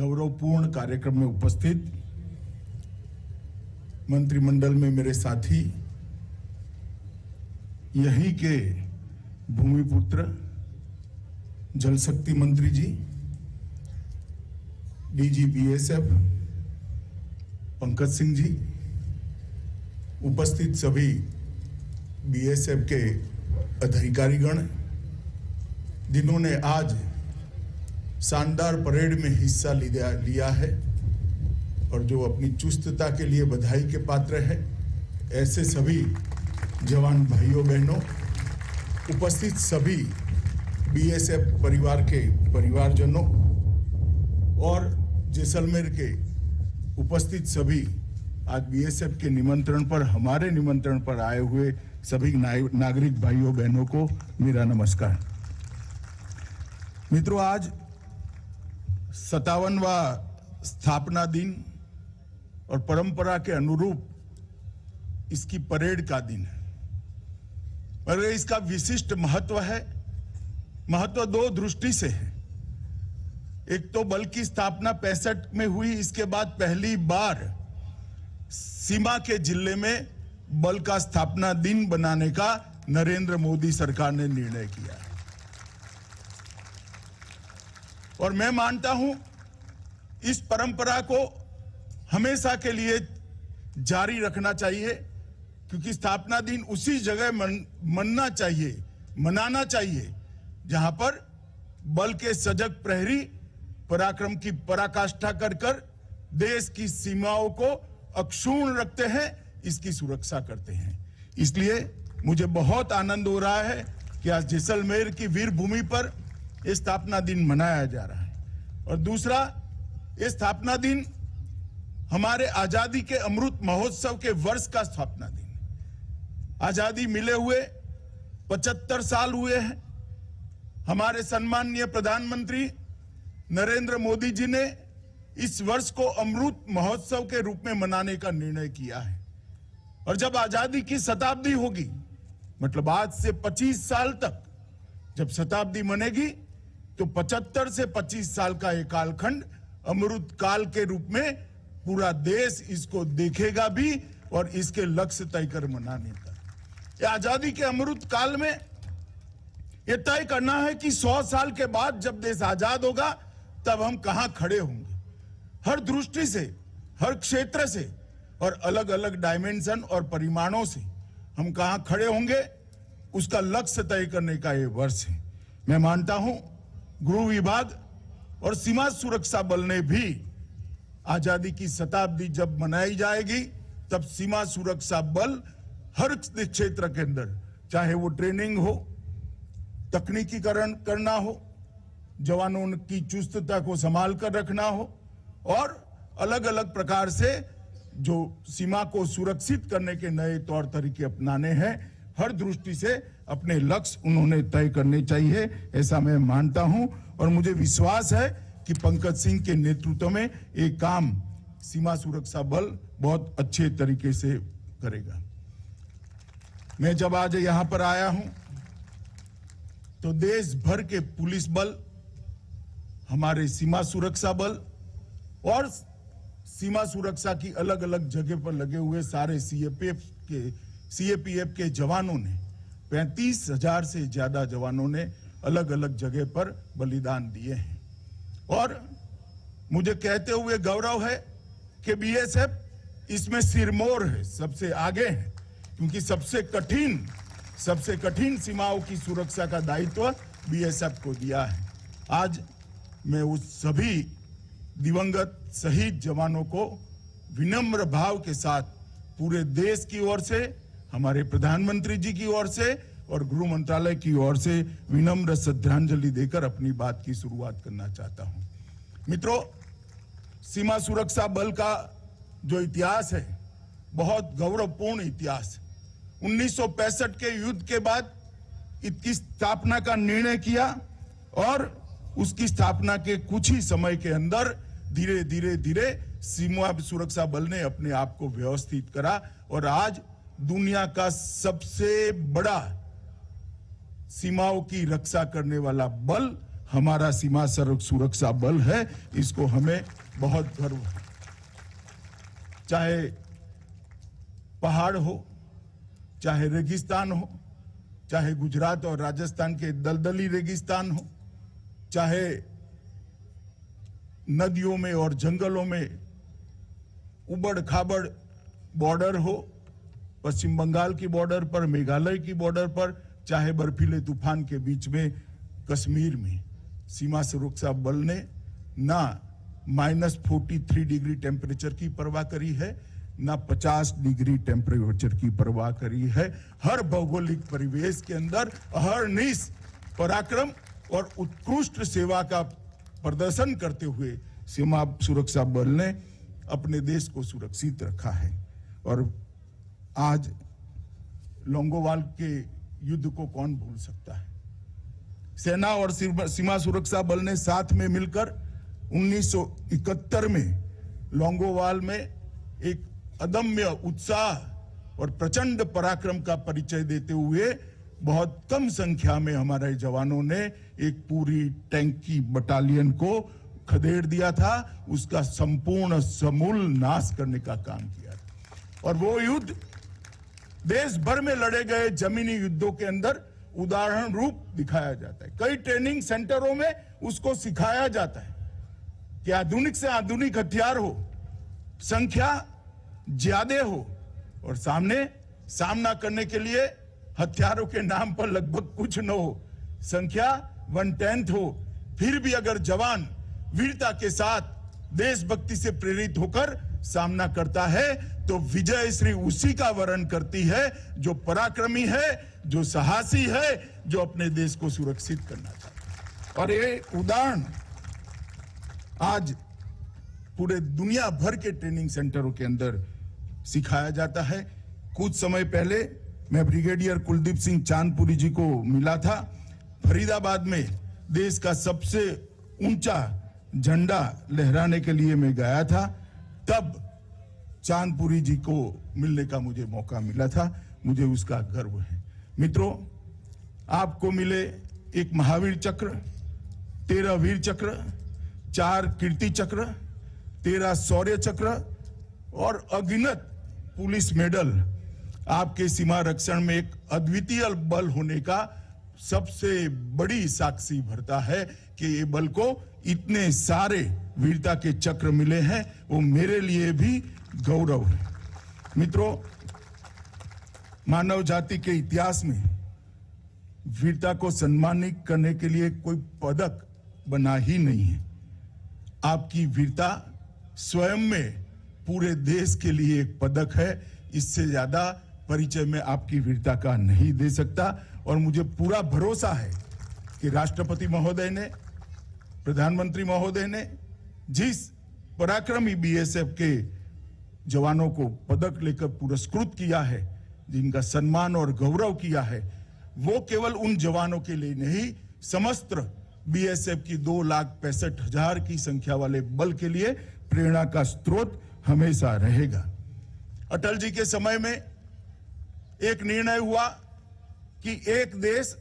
गौरवपूर्ण कार्यक्रम में उपस्थित मंत्रिमंडल में मेरे साथी, यहीं के भूमिपुत्र जल शक्ति मंत्री जी, डीजी बीएसएफ पंकज सिंह जी, उपस्थित सभी बीएसएफ के अधिकारीगण जिन्होंने आज शानदार परेड में हिस्सा लिया है और जो अपनी चुस्तता के लिए बधाई के पात्र है, ऐसे सभी जवान भाइयों बहनों, उपस्थित सभी बीएसएफ परिवार के परिवारजनों और जैसलमेर के उपस्थित सभी आज बीएसएफ के निमंत्रण पर, हमारे निमंत्रण पर आए हुए सभी नागरिक भाइयों बहनों को मेरा नमस्कार। मित्रों, आज 57वां स्थापना दिन और परंपरा के अनुरूप इसकी परेड का दिन है। और इसका विशिष्ट महत्व है। महत्व दो दृष्टि से है। एक तो बल की स्थापना 65 में हुई, इसके बाद पहली बार सीमा के जिले में बल का स्थापना दिन बनाने का नरेंद्र मोदी सरकार ने निर्णय किया। और मैं मानता हूं इस परंपरा को हमेशा के लिए जारी रखना चाहिए, क्योंकि स्थापना दिन उसी जगह मनाना चाहिए जहां पर बल के सजग प्रहरी पराक्रम की पराकाष्ठा कर देश की सीमाओं को अक्षुण्ण रखते हैं, इसकी सुरक्षा करते हैं। इसलिए मुझे बहुत आनंद हो रहा है कि आज जैसलमेर की वीर भूमि पर यह स्थापना दिन मनाया जा रहा है। और दूसरा, ये स्थापना दिन हमारे आजादी के अमृत महोत्सव के वर्ष का स्थापना दिन है। आजादी मिले हुए 75 साल हुए हैं। हमारे सम्माननीय प्रधानमंत्री नरेंद्र मोदी जी ने इस वर्ष को अमृत महोत्सव के रूप में मनाने का निर्णय किया है। और जब आजादी की शताब्दी होगी, मतलब आज से 25 साल तक जब शताब्दी मनेगी, तो 75 से 25 साल का एक कालखंड अमृत काल के रूप में पूरा देश इसको देखेगा भी और इसके लक्ष्य तय कर मनाने का। आजादी के अमृत काल में यह तय करना है कि 100 साल के बाद जब देश आजाद होगा तब हम कहां खड़े होंगे, हर दृष्टि से, हर क्षेत्र से और अलग अलग डायमेंशन और परिमाणों से हम कहां खड़े होंगे, उसका लक्ष्य तय करने का यह वर्ष है। मैं मानता हूं गृह विभाग और सीमा सुरक्षा बल ने भी आजादी की शताब्दी जब मनाई जाएगी तब सीमा सुरक्षा बल हर क्षेत्र के अंदर, चाहे वो ट्रेनिंग हो, तकनीकीकरण करना हो, जवानों की चुस्तता को संभाल कर रखना हो और अलग अलग प्रकार से जो सीमा को सुरक्षित करने के नए तौर तरीके अपनाने हैं, हर दृष्टि से अपने लक्ष्य उन्होंने तय करने चाहिए, ऐसा मैं मानता हूं। और मुझे विश्वास है कि पंकज सिंह के नेतृत्व में एक काम सीमा सुरक्षा बल बहुत अच्छे तरीके से करेगा। मैं जब आज यहां पर आया हूं तो देश भर के पुलिस बल, हमारे सीमा सुरक्षा बल और सीमा सुरक्षा की अलग अलग जगह पर लगे हुए सारे सीएपीएफ के जवानों ने, 35,000 से ज्यादा जवानों ने अलग अलग जगह पर बलिदान दिए हैं। और मुझे कहते हुए गौरव है कि बीएसएफ इसमें सिरमौर है, सबसे आगे है, क्योंकि सबसे कठिन सीमाओं की सुरक्षा का दायित्व बीएसएफ को दिया है। आज मैं उस सभी दिवंगत शहीद जवानों को विनम्र भाव के साथ पूरे देश की ओर से, हमारे प्रधानमंत्री जी की ओर से और गृह मंत्रालय की ओर से विनम्र श्रद्धांजलि देकर अपनी बात की शुरुआत करना चाहता हूं। मित्रों, सीमा सुरक्षा बल का जो इतिहास है, बहुत गौरवपूर्ण इतिहास। 1965 के युद्ध के बाद इसकी स्थापना का निर्णय किया और उसकी स्थापना के कुछ ही समय के अंदर धीरे धीरे सीमा सुरक्षा बल ने अपने आप को व्यवस्थित करा और आज दुनिया का सबसे बड़ा सीमाओं की रक्षा करने वाला बल हमारा सीमा सुरक्षा बल है, इसको हमें बहुत गर्व है। चाहे पहाड़ हो, चाहे रेगिस्तान हो, चाहे गुजरात और राजस्थान के दलदली रेगिस्तान हो, चाहे नदियों में और जंगलों में उबड़ खाबड़ बॉर्डर हो, पश्चिम बंगाल की बॉर्डर पर, मेघालय की बॉर्डर पर, चाहे बर्फीले तूफान के बीच में कश्मीर में, सीमा सुरक्षा बल ने ना -43 डिग्री टेम्परेचर की परवाह करी है, ना 50 डिग्री टेम्परेचर की परवाह करी है। हर भौगोलिक परिवेश के अंदर अहर्निश पराक्रम और उत्कृष्ट सेवा का प्रदर्शन करते हुए सीमा सुरक्षा बल ने अपने देश को सुरक्षित रखा है। और आज लोंगोवाल के युद्ध को कौन भूल सकता है। सेना और सीमा सुरक्षा बल ने साथ में मिलकर 1971 में लोंगोवाल में एक अदम्य उत्साह और प्रचंड पराक्रम का परिचय देते हुए बहुत कम संख्या में हमारे जवानों ने एक पूरी टैंक की बटालियन को खदेड़ दिया था, उसका संपूर्ण समूल नाश करने का काम किया था। और वो युद्ध देश भर में लड़े गए जमीनी युद्धों के अंदर उदाहरण रूप दिखाया जाता है। कई ट्रेनिंग सेंटरों में उसको सिखाया जाता है कि आधुनिक से आधुनिक हथियार हो, संख्या ज्यादा हो और सामना करने के लिए हथियारों के नाम पर लगभग कुछ न हो, संख्या 1/10 हो, फिर भी अगर जवान वीरता के साथ देशभक्ति से प्रेरित होकर सामना करता है तो विजय श्री उसी का वर्ण करती है जो पराक्रमी है, जो साहसी है, जो अपने देश को सुरक्षित करना चाहता है। और ये उदाहरण आज पूरे दुनिया भर के ट्रेनिंग सेंटरों के अंदर सिखाया जाता है। कुछ समय पहले मैं ब्रिगेडियर कुलदीप सिंह चांदपुरी जी को मिला था। फरीदाबाद में देश का सबसे ऊंचा झंडा लहराने के लिए मैं गया था, तब चांदपुरी जी को मिलने का मुझे मौका मिला था। मुझे उसका गर्व है। मित्रों, आपको मिले एक महावीर चक्र, 13 वीर चक्र, 4 कीर्ति चक्र, 13 शौर्य चक्र और अगिनत पुलिस मेडल आपके सीमा रक्षण में एक अद्वितीय बल होने का सबसे बड़ी साक्षी भरता है कि ये बल को इतने सारे वीरता के चक्र मिले हैं, वो मेरे लिए भी गौरव है। मित्रों, मानव जाति के इतिहास में वीरता को सम्मानित करने के लिए कोई पदक बना ही नहीं है। आपकी वीरता स्वयं में पूरे देश के लिए एक पदक है। इससे ज्यादा परिचय में आपकी वीरता का नहीं दे सकता। और मुझे पूरा भरोसा है कि राष्ट्रपति महोदय ने, प्रधानमंत्री महोदय ने जिस पराक्रमी बीएसएफ के जवानों को पदक लेकर पुरस्कृत किया है, जिनका सम्मान और गौरव किया है, वो केवल उन जवानों के लिए नहीं, समस्त बीएसएफ की 2,65,000 की संख्या वाले बल के लिए प्रेरणा का स्रोत हमेशा रहेगा। अटल जी के समय में एक निर्णय हुआ कि एक देश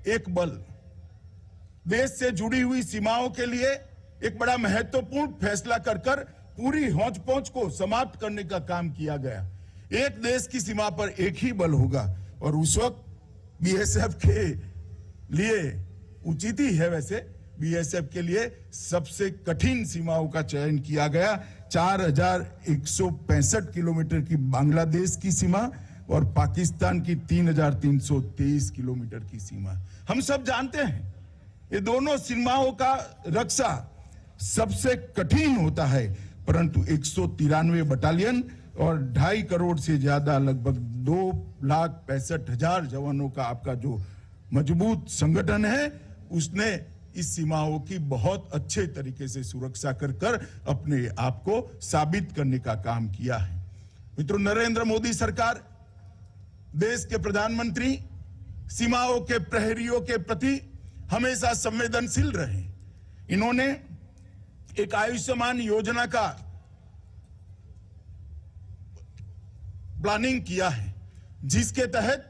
एक बल, देश से जुड़ी हुई सीमाओं के लिए एक बड़ा महत्वपूर्ण फैसला कर पूरी हौच पौच को समाप्त करने का काम किया गया। एक देश की सीमा पर एक ही बल होगा और उस वक्त बीएसएफ के लिए उचित ही है, वैसे बीएसएफ के लिए सबसे कठिन सीमाओं का चयन किया गया। 4,165 किलोमीटर की बांग्लादेश की सीमा और पाकिस्तान की 3,323 किलोमीटर की सीमा। हम सब जानते हैं ये दोनों सीमाओं का रक्षा सबसे कठिन होता है, परंतु 193 बटालियन और 2.5 करोड़ से ज्यादा लगभग 2,65,000 जवानों का आपका जो मजबूत संगठन है, उसने इस सीमाओं की बहुत अच्छे तरीके से सुरक्षा कर अपने आप को साबित करने का काम किया है। मित्रों, नरेंद्र मोदी सरकार, देश के प्रधानमंत्री सीमाओं के प्रहरियों के प्रति हमेशा संवेदनशील रहे। इन्होंने एक आयुष्मान योजना का प्लानिंग किया है, जिसके तहत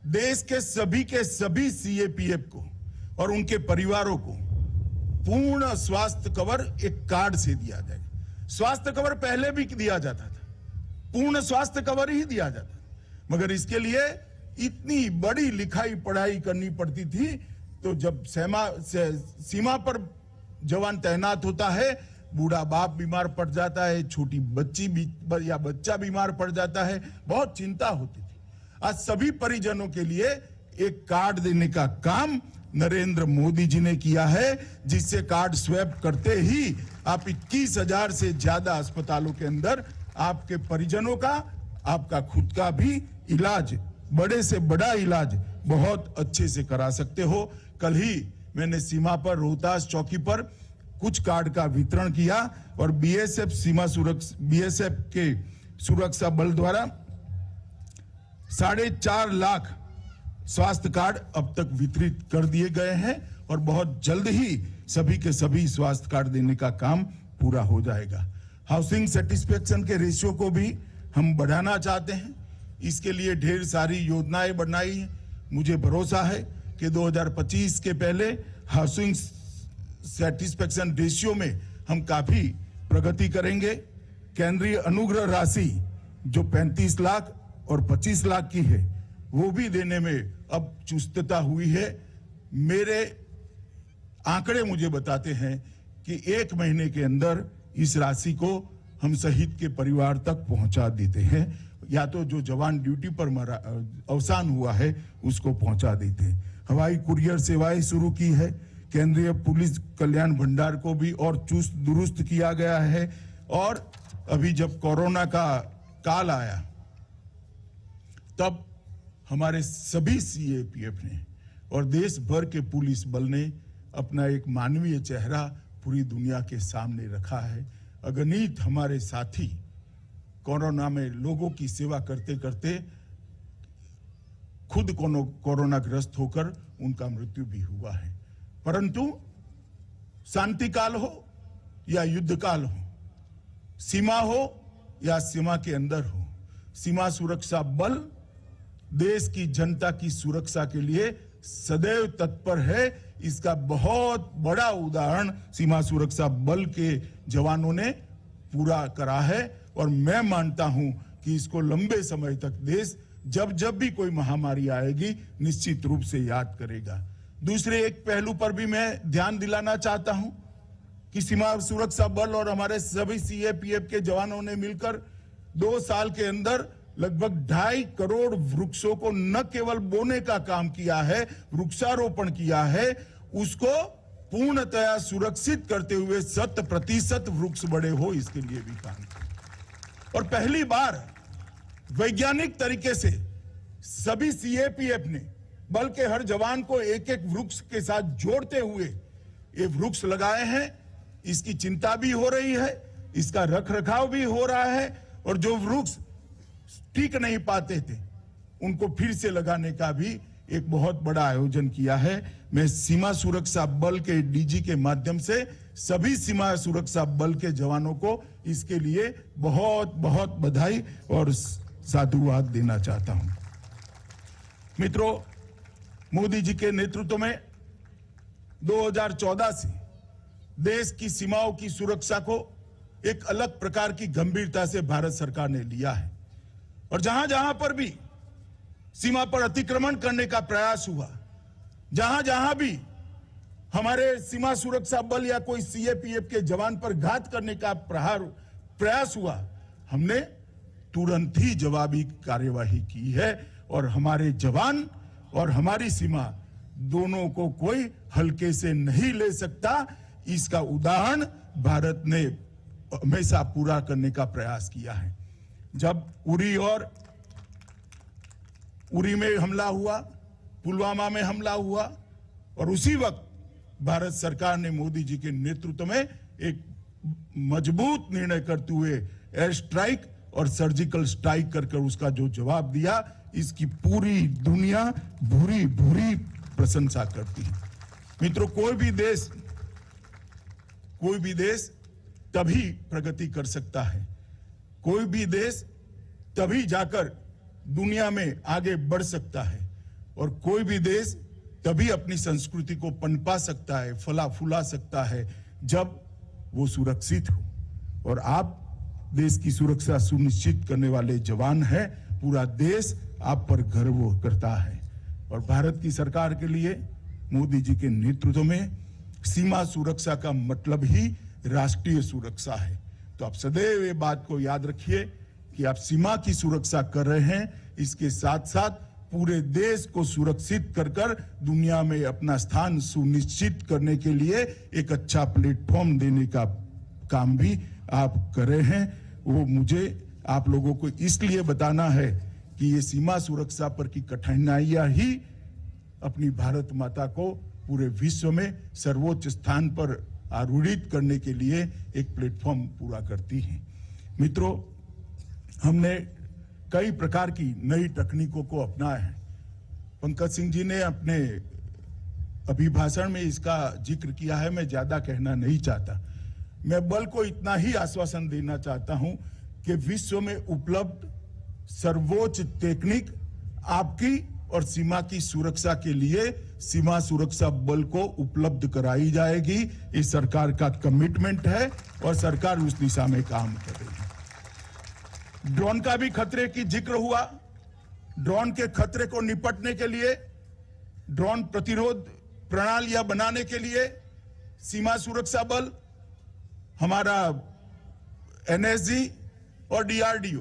देश के सभी सीएपीएफ को और उनके परिवारों को पूर्ण स्वास्थ्य कवर एक कार्ड से दिया जाएगा। स्वास्थ्य कवर पहले भी दिया जाता था, पूर्ण स्वास्थ्य कवर ही दिया जाता था, मगर इसके लिए इतनी बड़ी लिखाई पढ़ाई करनी पड़ती थी। तो जब सीमा पर जवान तैनात होता है, बूढ़ा बाप बीमार पड़ जाता है, छोटी बच्ची या बच्चा बीमार पड़ जाता है, बहुत चिंता होती थी। आज सभी परिजनों के लिए एक कार्ड देने का काम नरेंद्र मोदी जी ने किया है, जिससे कार्ड स्वैप करते ही आप 21,000 से ज्यादा अस्पतालों के अंदर आपके परिजनों का, आपका खुद का भी इलाज, बड़े से बड़ा इलाज बहुत अच्छे से करा सकते हो। कल ही मैंने सीमा पर रोहतास चौकी पर कुछ कार्ड का वितरण किया और बीएसएफ के सुरक्षा बल द्वारा 4.5 लाख स्वास्थ्य कार्ड अब तक वितरित कर दिए गए हैं और बहुत जल्द ही सभी के सभी स्वास्थ्य कार्ड देने का काम पूरा हो जाएगा। हाउसिंग सेटिस्फेक्शन के रेशियो को भी हम बढ़ाना चाहते हैं, इसके लिए ढेर सारी योजनाएं बनाई हैं। मुझे भरोसा है कि 2025 के पहले हाउसिंग सेटिस्फेक्शन रेशियो में हम काफी प्रगति करेंगे। केंद्रीय अनुग्रह राशि जो 35 लाख और 25 लाख की है, वो भी देने में अब चुस्तता हुई है। मेरे आंकड़े मुझे बताते हैं कि 1 महीने के अंदर इस राशि को हम शहीद के परिवार तक पहुंचा देते हैं, या तो जो जवान ड्यूटी पर अवसान हुआ है उसको पहुंचा देते हैं। हवाई कुरियर सेवाएं शुरू की है। केंद्रीय पुलिस कल्याण भंडार को भी और चुस्त दुरुस्त किया गया है। और अभी जब कोरोना का काल आया, तब हमारे सभी सीएपीएफ ने और देश भर के पुलिस बल ने अपना एक मानवीय चेहरा पूरी दुनिया के सामने रखा है। अगणित हमारे साथी कोरोना में लोगों की सेवा करते करते खुद कोरोना ग्रस्त होकर उनका मृत्यु भी हुआ है। परंतु शांति काल हो या युद्ध काल हो, सीमा हो या सीमा के अंदर हो, सीमा सुरक्षा बल देश की जनता की सुरक्षा के लिए सदैव तत्पर है। इसका बहुत बड़ा उदाहरण सीमा सुरक्षा बल के जवानों ने पूरा करा है और मैं मानता हूं कि इसको लंबे समय तक देश जब भी कोई महामारी आएगी निश्चित रूप से याद करेगा। दूसरे एक पहलू पर भी मैं ध्यान दिलाना चाहता हूं कि सीमा सुरक्षा बल और हमारे सभी सीएपीएफ के जवानों ने मिलकर 2 साल के अंदर लगभग 2.5 करोड़ वृक्षों को न केवल बोने का काम किया है, वृक्षारोपण किया है, उसको पूर्णतया सुरक्षित करते हुए 100% वृक्ष बड़े हो, इसके लिए भी काम किया। और पहली बार वैज्ञानिक तरीके से सभी सीएपीएफ ने बल के हर जवान को एक एक वृक्ष के साथ जोड़ते हुए ये वृक्ष लगाए हैं। इसकी चिंता भी हो रही है, इसका रखरखाव भी हो रहा है और जो वृक्ष टिक नहीं पाते थे उनको फिर से लगाने का भी एक बहुत बड़ा आयोजन किया है। मैं सीमा सुरक्षा बल के डीजी के माध्यम से सभी सीमा सुरक्षा बल के जवानों को इसके लिए बहुत बहुत बधाई और साधुवाद देना चाहता हूं। मित्रों, मोदी जी के नेतृत्व में 2014 से देश की सीमाओं की सुरक्षा को एक अलग प्रकार की गंभीरता से भारत सरकार ने लिया है और जहां जहां पर भी सीमा पर अतिक्रमण करने का प्रयास हुआ, जहां जहां भी हमारे सीमा सुरक्षा बल या कोई सीएपीएफ के जवान पर घात करने का प्रयास हुआ, हमने तुरंत ही जवाबी कार्यवाही की है और हमारे जवान और हमारी सीमा दोनों को कोई हल्के से नहीं ले सकता। इसका उदाहरण भारत ने हमेशा पूरा करने का प्रयास किया है। जब उरी में हमला हुआ, पुलवामा में हमला हुआ और उसी वक्त भारत सरकार ने मोदी जी के नेतृत्व में एक मजबूत निर्णय करते हुए एयर स्ट्राइक और सर्जिकल स्ट्राइक कर उसका जो जवाब दिया, इसकी पूरी दुनिया भूरी भूरी प्रशंसा करती है। मित्रों, कोई भी देश तभी प्रगति कर सकता है, कोई भी देश तभी जाकर दुनिया में आगे बढ़ सकता है और कोई भी देश तभी अपनी संस्कृति को पनपा सकता है, फला फूला सकता है, जब वो सुरक्षित हो। और आप देश की सुरक्षा सुनिश्चित करने वाले जवान हैं। पूरा देश आप पर गर्व करता है। और भारत की सरकार के लिए मोदी जी के नेतृत्व में सीमा सुरक्षा का मतलब ही राष्ट्रीय सुरक्षा है। तो आप सदैव ये बात को याद रखिए कि आप सीमा की सुरक्षा कर रहे हैं, इसके साथ साथ पूरे देश को सुरक्षित कर कर दुनिया में अपना स्थान सुनिश्चित करने के लिए एक अच्छा प्लेटफॉर्म देने का काम भी आप कर रहे हैं। वो मुझे आप लोगों को इसलिए बताना है कि ये सीमा सुरक्षा पर की कठिनाइयां ही अपनी भारत माता को पूरे विश्व में सर्वोच्च स्थान पर आरूढ़ित करने के लिए एक प्लेटफॉर्म पूरा करती हैं। मित्रों, हमने कई प्रकार की नई तकनीकों को अपनाया है। पंकज सिंह जी ने अपने अभिभाषण में इसका जिक्र किया है, मैं ज्यादा कहना नहीं चाहता। मैं बल को इतना ही आश्वासन देना चाहता हूं कि विश्व में उपलब्ध सर्वोच्च तकनीक आपकी और सीमा की सुरक्षा के लिए सीमा सुरक्षा बल को उपलब्ध कराई जाएगी। इस सरकार का कमिटमेंट है और सरकार उस दिशा में काम कर रही है। ड्रोन का भी खतरे की जिक्र हुआ। ड्रोन के खतरे को निपटने के लिए, ड्रोन प्रतिरोध प्रणालियां बनाने के लिए सीमा सुरक्षा बल, हमारा एनएसजी और डीआरडीओ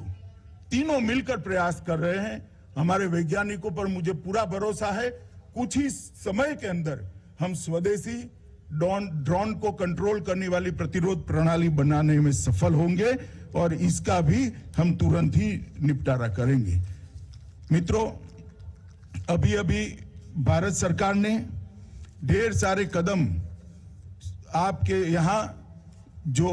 तीनों मिलकर प्रयास कर रहे हैं। हमारे वैज्ञानिकों पर मुझे पूरा भरोसा है, कुछ ही समय के अंदर हम स्वदेशी ड्रोन को कंट्रोल करने वाली प्रतिरोध प्रणाली बनाने में सफल होंगे और इसका भी हम तुरंत ही निपटारा करेंगे। मित्रों, अभी अभी भारत सरकार ने ढेर सारे कदम आपके यहां जो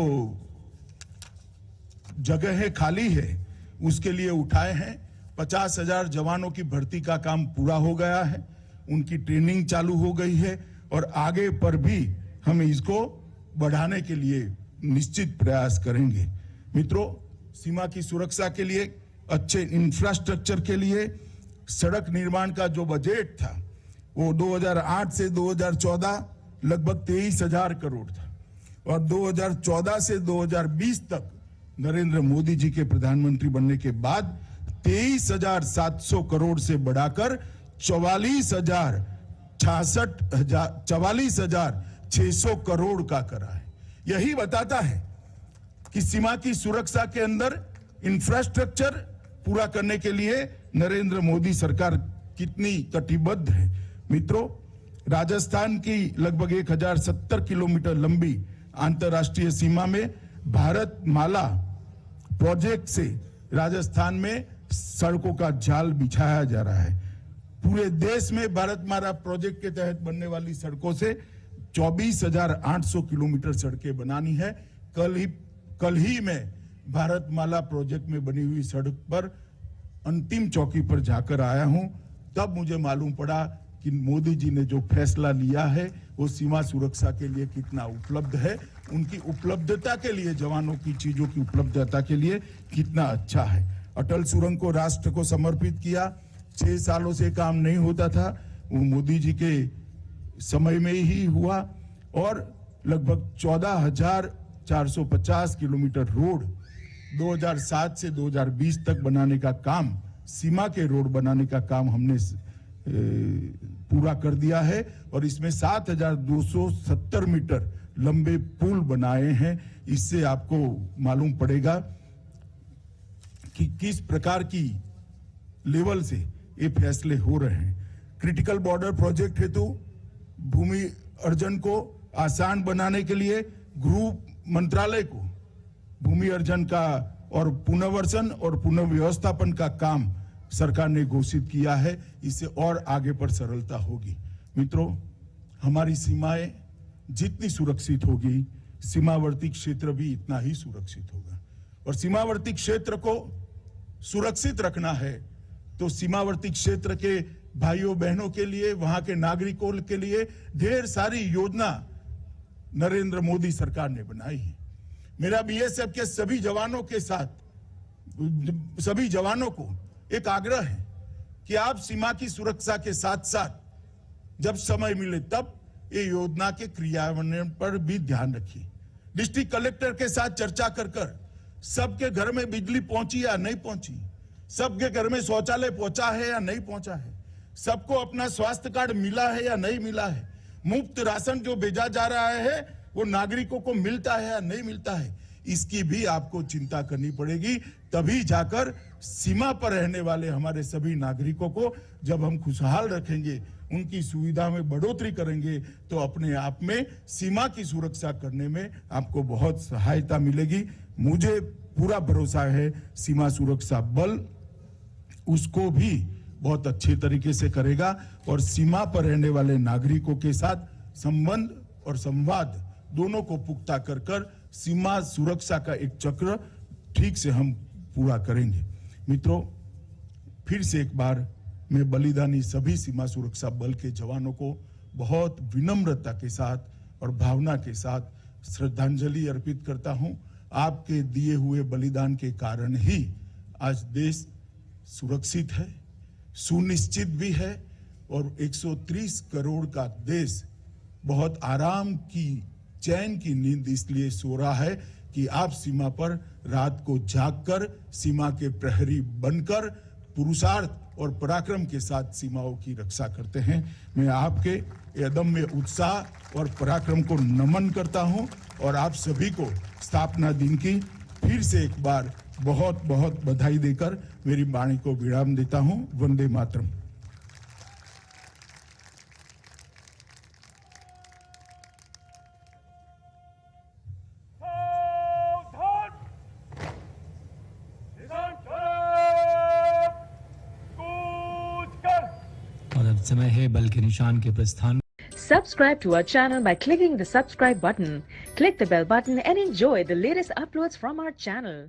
जगह है खाली है उसके लिए उठाए हैं। 50,000 जवानों की भर्ती का काम पूरा हो गया है, उनकी ट्रेनिंग चालू हो गई है और आगे पर भी हम इसको बढ़ाने के लिए निश्चित प्रयास करेंगे। मित्रों, सीमा की सुरक्षा के लिए, अच्छे इंफ्रास्ट्रक्चर के लिए सड़क निर्माण का जो बजट था वो 2008 से 2014 लगभग 23,000 करोड़ था और 2014 से 2020 तक नरेंद्र मोदी जी के प्रधानमंत्री बनने के बाद 23,700 करोड़ से बढ़ाकर 44,600 करोड़ का करा है। यही बताता है कि सीमा की सुरक्षा के अंदर इंफ्रास्ट्रक्चर पूरा करने के लिए नरेंद्र मोदी सरकार कितनी कटिबद्ध है। मित्रों, राजस्थान की लगभग 1070 किलोमीटर लंबी अंतर्राष्ट्रीय सीमा में भारत माला प्रोजेक्ट से राजस्थान में सड़कों का जाल बिछाया जा रहा है। पूरे देश में भारत माला प्रोजेक्ट के तहत बनने वाली सड़कों से 24,800 किलोमीटर सड़कें बनानी है। कल ही में भारत माला प्रोजेक्ट में बनी हुई सड़क पर अंतिम चौकी पर जाकर आया हूं, तब मुझे मालूम पड़ा कि मोदी जी ने जो फैसला लिया है वो सीमा सुरक्षा के लिए कितना उपलब्ध है, उनकी उपलब्धता के लिए, जवानों की चीजों की उपलब्धता के लिए कितना अच्छा है। अटल सुरंग को राष्ट्र को समर्पित किया। 6 सालों से काम नहीं होता था, वो मोदी जी के समय में ही हुआ और लगभग 14,450 किलोमीटर रोड 2007 से 2020 तक बनाने का काम, सीमा के रोड बनाने का काम हमने पूरा कर दिया है और इसमें 7,270 मीटर लंबे पुल बनाए हैं। इससे आपको मालूम पड़ेगा कि किस प्रकार की लेवल से ये फैसले हो रहे हैं। क्रिटिकल बॉर्डर प्रोजेक्ट हेतु भूमि अर्जन को आसान बनाने के लिए गृह मंत्रालय को भूमि अर्जन का और पुनर्वसन और पुनर्व्यवस्थापन का काम सरकार ने घोषित किया है। इससे और आगे पर सरलता होगी। मित्रों, हमारी सीमाएं जितनी सुरक्षित होगी, सीमावर्ती क्षेत्र भी इतना ही सुरक्षित होगा। और सीमावर्ती क्षेत्र को सुरक्षित रखना है तो सीमावर्ती क्षेत्र के भाइयों बहनों के लिए, वहां के नागरिकों के लिए ढेर सारी योजना नरेंद्र मोदी सरकार ने बनाई है। मेरा बीएसएफ के सभी जवानों के साथ, सभी जवानों को एक आग्रह है कि आप सीमा की सुरक्षा के साथ साथ जब समय मिले तब ये योजना के क्रियान्वयन पर भी ध्यान रखिए। डिस्ट्रिक्ट कलेक्टर के साथ चर्चा कर सबके घर में बिजली पहुंची या नहीं पहुंची, सबके घर में शौचालय पहुंचा है या नहीं पहुंचा है, सबको अपना स्वास्थ्य कार्ड मिला है या नहीं मिला है, मुफ्त राशन जो भेजा जा रहा है वो नागरिकों को मिलता है या नहीं मिलता है, इसकी भी आपको चिंता करनी पड़ेगी। तभी जाकर सीमा पर रहने वाले हमारे सभी नागरिकों को जब हम खुशहाल रखेंगे, उनकी सुविधा में बढ़ोतरी करेंगे, तो अपने आप में सीमा की सुरक्षा करने में आपको बहुत सहायता मिलेगी। मुझे पूरा भरोसा है सीमा सुरक्षा बल उसको भी बहुत अच्छे तरीके से करेगा और सीमा पर रहने वाले नागरिकों के साथ संबंध और संवाद दोनों को पुख्ता कर सीमा सुरक्षा का एक चक्र ठीक से हम पूरा करेंगे। मित्रों, फिर से एक बार मैं बलिदानी सभी सीमा सुरक्षा बल के जवानों को बहुत विनम्रता के साथ और भावना के साथ श्रद्धांजलि अर्पित करता हूं। आपके दिए हुए बलिदान के कारण ही आज देश सुरक्षित है, सुनिश्चित भी है और 130 करोड़ का देश बहुत आराम की, चैन की नींद इसलिए सो रहा है कि आप सीमा पर रात को जागकर सीमा के प्रहरी बनकर पुरुषार्थ और पराक्रम के साथ सीमाओं की रक्षा करते हैं। मैं आपके अदम्य उत्साह और पराक्रम को नमन करता हूं और आप सभी को स्थापना दिन की फिर से एक बार बहुत बहुत बधाई देकर मेरी वाणी को विराम देता हूं। वंदे मातरम। और अब समय है बल के निशान के प्रस्थान। Subscribe to our channel by clicking the subscribe button. Click the bell button and enjoy the latest uploads from our channel.